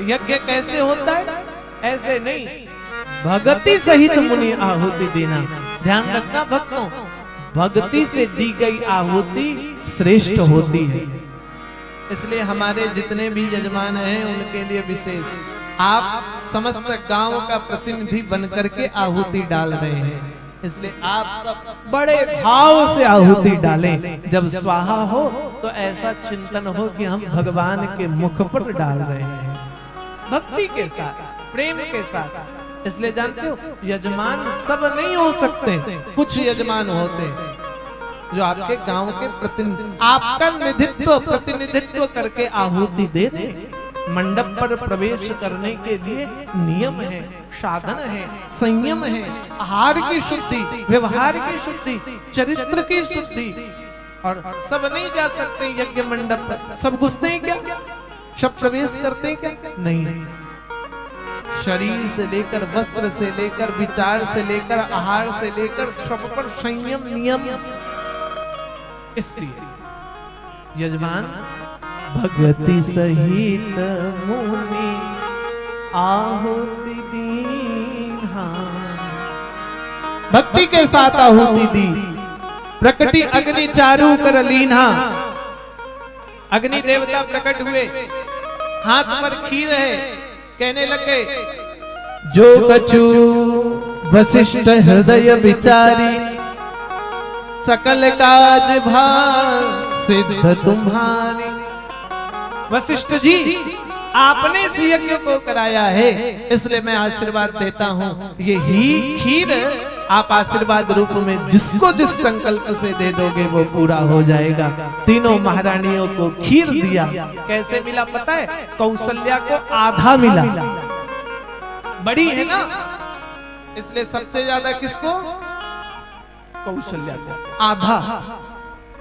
यज्ञ कैसे होता है? ऐसे नहीं, भक्ति सहित मुनि आहुति देना। ध्यान रखना भक्तों, भक्ति से दी गई आहुति श्रेष्ठ होती है। इसलिए हमारे जितने भी यजमान हैं उनके लिए विशेष, आप समस्त गांव का प्रतिनिधि बनकर के आहुति डाल रहे हैं, इसलिए आप सब बड़े भाव से आहुति डालें। जब स्वाहा हो तो ऐसा चिंतन हो कि हम भगवान के मुख पर डाल रहे हैं, भक्ति के साथ, प्रेम के साथ। इसलिए जानते हो, यजमान सब नहीं हो सकते, कुछ यजमान होते हैं जो आपके गांव के प्रतिनिधि, आपका प्रतिनिधित्व करके आहुति दे दे। मंडप पर प्रवेश करने के लिए नियम है, साधन है, संयम है, आहार की शुद्धि, व्यवहार की शुद्धि, चरित्र की शुद्धि। और सब नहीं जा सकते यज्ञ मंडप पर। सब घुसते हैं क्या? सब प्रवेश करते हैं क्या? नहीं। शरीर से लेकर, वस्त्र से लेकर, विचार से लेकर, आहार से लेकर, सब पर संयम नियम। इसलिए यजमान भगति सहित मुनि आहुति दीन्हा, भक्ति के साथ आहुति दी। प्रकटी अग्नि चारु कर लीन्हा, अग्नि देवता प्रकट हुए, हाथ पर खीर है, कहने लगे जो कछु वशिष्ठ हृदय विचारी, सकल काज भाग सिद्ध तुम्हारी। वशिष्ठ जी, आपने इस यज्ञ को कराया है, इसलिए मैं आशीर्वाद देता हूँ। ये ही खीर आप आशीर्वाद रूप में जिसको जिस संकल्प से दे दोगे वो पूरा हो जाएगा। तीनों महारानियों को खीर दिया। कैसे मिला पता है? कौशल्या को आधा मिला, बड़ी है ना, इसलिए सबसे ज्यादा किसको? कौशल्या को आधा।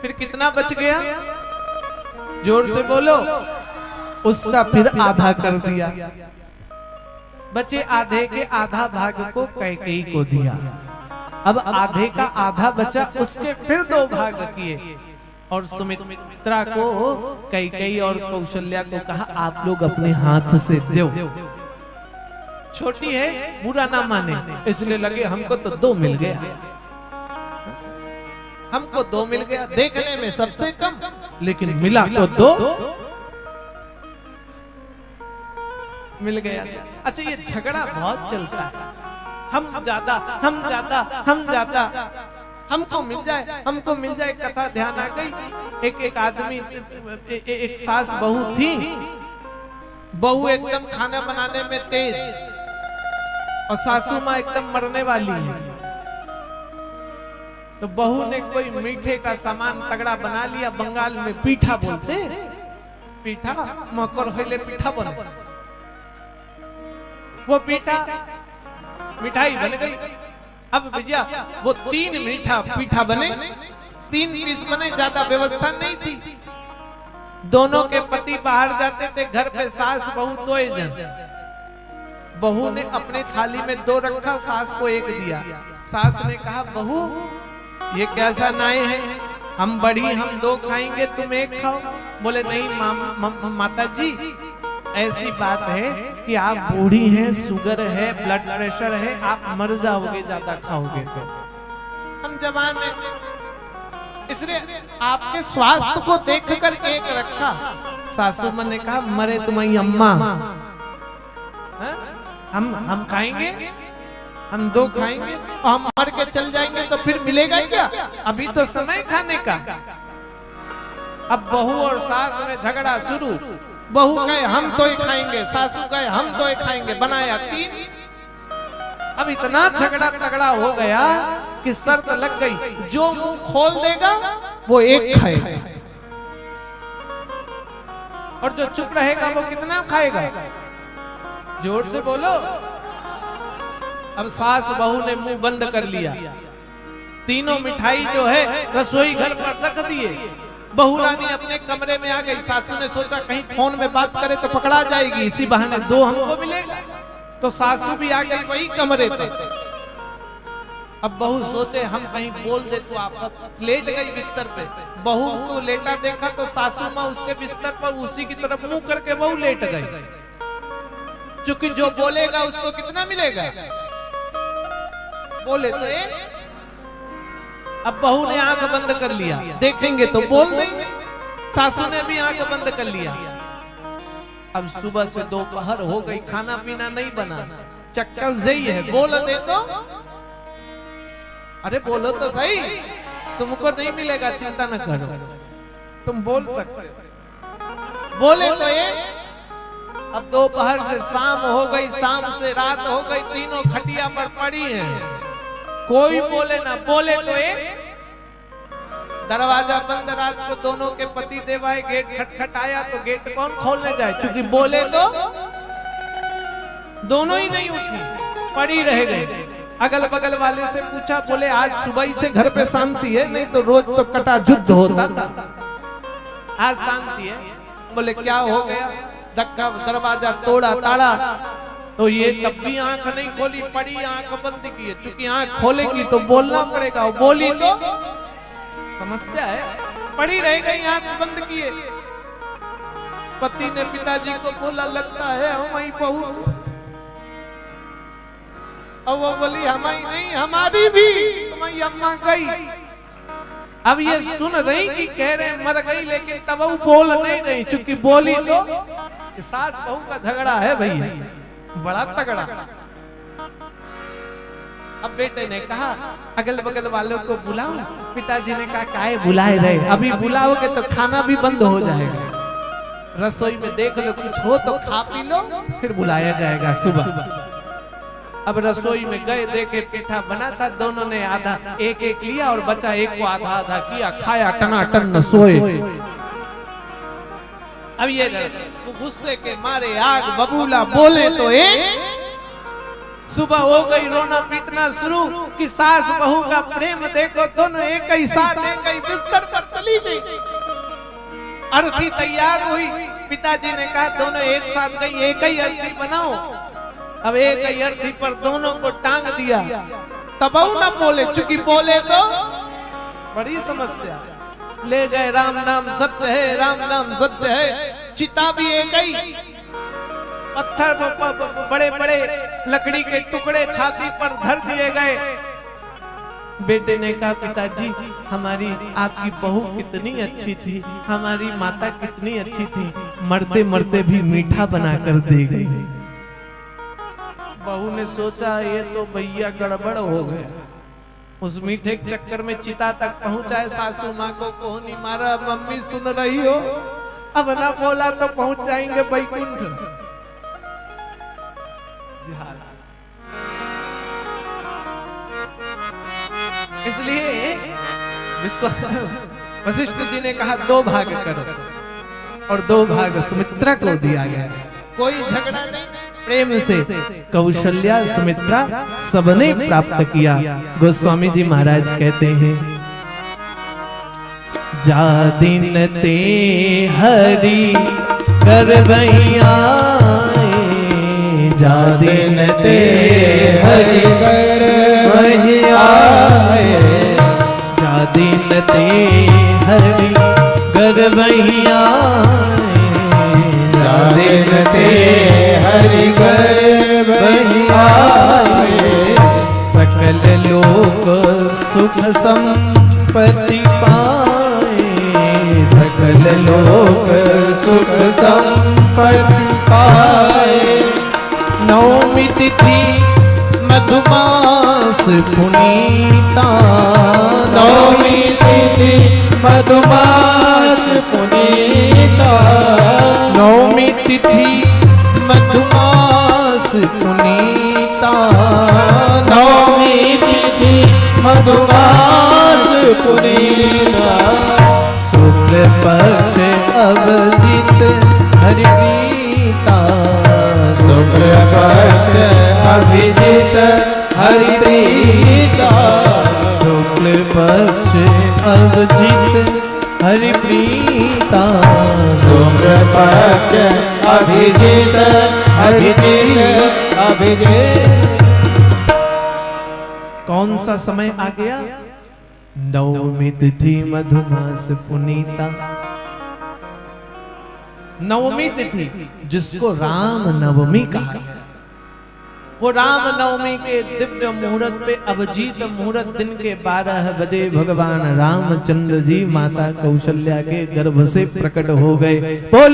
फिर कितना बच गया? जोर से बोलो। उसका फिर आधा कर दिया। बचे आधे के आधा भाग को कैकेयी को दिया। अब आधे का आधा बचा, उसके फिर दो भाग किए और सुमित्रा को, कैकेयी और कौशल्या को कहा आप लोग अपने हाथ से दो। छोटी है, बुरा ना माने, इसलिए लगे हमको तो दो मिल गया, हमको दो मिल गया। देखने में सबसे कम, लेकिन मिला तो दो मिल गया। अच्छा, ये झगड़ा बहुत चलता है, हम ज्यादा, हम ज्यादा, हम ज्यादा, हमको मिल जाए, हमको मिल जाए। कथा ध्यान आ गई, एक आदमी, एक सास बहू थी। बहू एकदम खाना बनाने में तेज और सासू माँ एकदम मरने वाली है। तो बहू ने कोई मीठे का सामान तगड़ा बना लिया। बंगाल में पीठा बोलते, पीठा मकर होले पीठा बने। वो पीठा मिठाई बन गई। अब भैया वो 3 मीठा पीठा बने, 3 पीस बने, ज्यादा व्यवस्था नहीं थी। दोनों के पति बाहर जाते थे, घर पे सास बहू 2 जन। बहू ने अपने थाली में 2 रखा, सास को 1 दिया। सास ने कहा बहू ये कैसा न्याय है, हम बड़ी, हम 2 खाएंगे, तुम 1 खाओ। बोले नहीं माता जी, ऐसी बात है कि आप बूढ़ी हैं, शुगर है, ब्लड प्रेशर है, आप मर जाओगे ज्यादा खाओगे तो। हम जवान हैं, इसलिए आपके स्वास्थ्य को देखकर 1 रखा। सासू मां ने कहा मरे तुम्हारी अम्मा, हम खाएंगे, हम 2 खाएंगे और हम मर के चल जाएंगे तो फिर मिलेगा क्या? अभी तो समय खाने का। अब बहू और सास में झगड़ा शुरू। बहू कहे हम 2 ही खाएंगे, सासू कहे हम 2 ही खाएंगे, बनाया 3। अब इतना झगड़ा तगड़ा हो गया कि शर्त लग गई, जो मुंह खोल देगा वो 1 खाएगा और जो चुप रहेगा वो कितना खाएगा? जोर से बोलो। अब सास बहू ने मुंह बंद कर लिया। तीनों मिठाई जो है रसोई घर पर रख दिए। बहू रानी अपने कमरे में आ गई। सासू ने सोचा कहीं फोन में बात करे तो पकड़ा जाएगी, इसी बहाने 2 हमको मिलेगा। तो सासू भी आ गई वही कमरे पे। अब बहू सोचे हम कहीं बोल दे तो आप, लेट गई बिस्तर पे। बहू को लेटा देखा तो सासू माँ उसके बिस्तर पर उसी की तरफ मुंह करके बहू लेट गई। क्योंकि जो बोलेगा उसको कितना मिलेगा? बोले तो एक। अब बहू ने आंख बंद कर लिया, देखेंगे तो बोल देंगे। सासू ने भी आंख बंद कर लिया। अब सुबह से दोपहर हो गई, खाना पीना नहीं बना, चक्कर यही है, बोल दे तो। अरे बोलो तो सही, तुमको नहीं मिलेगा, चिंता न करो, तुम बोल सकते। बोले तो ये। अब दोपहर से शाम हो गई, शाम से रात हो गई, तीनों खटिया पर पड़ी हैं, कोई बोले ना। बोले तो एक। दरवाजा बंद, रात को दोनों के पति देव आए, गेट खटखटाया तो गेट कौन खोलने जाए? क्योंकि बोले तो दोनों ही नहीं उठी, पड़ी रह गई। अगल बगल वाले से पूछा, बोले आज सुबह ही से घर पे शांति है, नहीं तो रोज तो कटा युद्ध होता था, आज शांति है। बोले क्या हो गया? धक्का, दरवाजा तोड़ा, ताड़ा, तो ये तब भी आंख नहीं खोली, पड़ी आंख बंद की है। चूंकि आंख खोलेगी तो बोलना पड़ेगा, बोली तो समस्या है, पड़ी रह गई आंख बंद किए। पति ने पिताजी को बोला, लगता है हमारी बहू। और वो बोली, हमारी नहीं, हमारी भी, तुम्हारी अम्मा गई। अब ये सुन रही कि कह रहे मर गई, लेकिन तब वो बोल नहीं रही, चूंकि बोली तो सास बहू का झगड़ा है भैया, बड़ा तगड़ा। अब बेटे ने कहा, अगल बगल वालों को बुलाओ। पिताजी ने कहा, काहे बुलाए रहे, अभी बुलाओगे तो खाना भी बंद हो जाएगा। रसोई में देख लो, कुछ हो तो खा पी लो, फिर बुलाया जाएगा सुबह। अब रसोई में गए, देखे पीठा बना था, दोनों ने आधा एक एक लिया और बचा एक को आधा आधा किया, खाया, टनाटन न सोए। अब ये गुस्से के मारे आग बबूला, बोले तो एक। सुबह हो गई, रोना पीटना शुरू कि सास बहू का प्रेम देखो, दोनों एक ही साथ एक ही बिस्तर पर चली गई। अर्थी तैयार हुई, पिताजी ने कहा दोनों एक साथ गई, एक ही अर्थी बनाओ। अब एक ही अर्थी पर दोनों को टांग दिया, तब न बोले, चूंकि बोले तो बड़ी समस्या। ले गए, राम नाम सत्य है, राम नाम सत्य है। चिता भी एक ही, पत्थर बड़े बड़े लकड़ी के टुकड़े छाती पर धर दिए गए। बेटे ने कहा, पिताजी हमारी आपकी बहू कितनी अच्छी थी, हमारी माता कितनी अच्छी थी, मरते मरते भी मीठा बनाकर दे गई। बहू ने सोचा, ये तो भैया गड़बड़ हो गया। उस मीठे के चक्कर में चिता तक पहुंचाए, सासू माँ को कौन ही मारा। मम्मी सुन रही हो, अब ना बोला तो पहुंच जाएंगे बैकुंठ। इसलिए वशिष्ठ जी ने कहा, 2 भाग करो, और 2 भाग सुमित्रा को दिया गया। कोई झगड़ा नहीं, प्रेम से कौशल्या सुमित्रा सबने प्राप्त किया। गोस्वामी जी महाराज कहते हैं, जा दिन ते हरि करवैया, जा दिन ते हरि करवैया, जा दिन ते हरि करवैया, जा दिन ते हरि करवैया। सकल लोक सुख संपत्ति पाए, सकल लोक सुख संपत्ति पाए। नवमी तिथि मधुमास पुनीता, नवमी तिथि मधुमास पुनीता, नवमी तिथि मधुमास पुनीता, नवमी तिथि मधुमास पुनीता। शुक्ल पक्ष अवजित हरिप्रीता, शुक्ल पक्ष अभिजित हरिप्रीता, शुक्ल पक्ष अवजित हरिप्रीता, शुक्ल पक्ष अभिजित अभिजित अभिजित। कौन सा समय आ गया? नवमी तिथि मधुमास पुनीता। नवमी तिथि जिसको राम नवमी कहा गया। वो राम नवमी के दिव्य मुहूर्त पे अभिजीत मुहूर्त दिन के 12 बजे भगवान रामचंद्र जी माता कौशल्या के गर्भ से प्रकट हो गए। बोलिए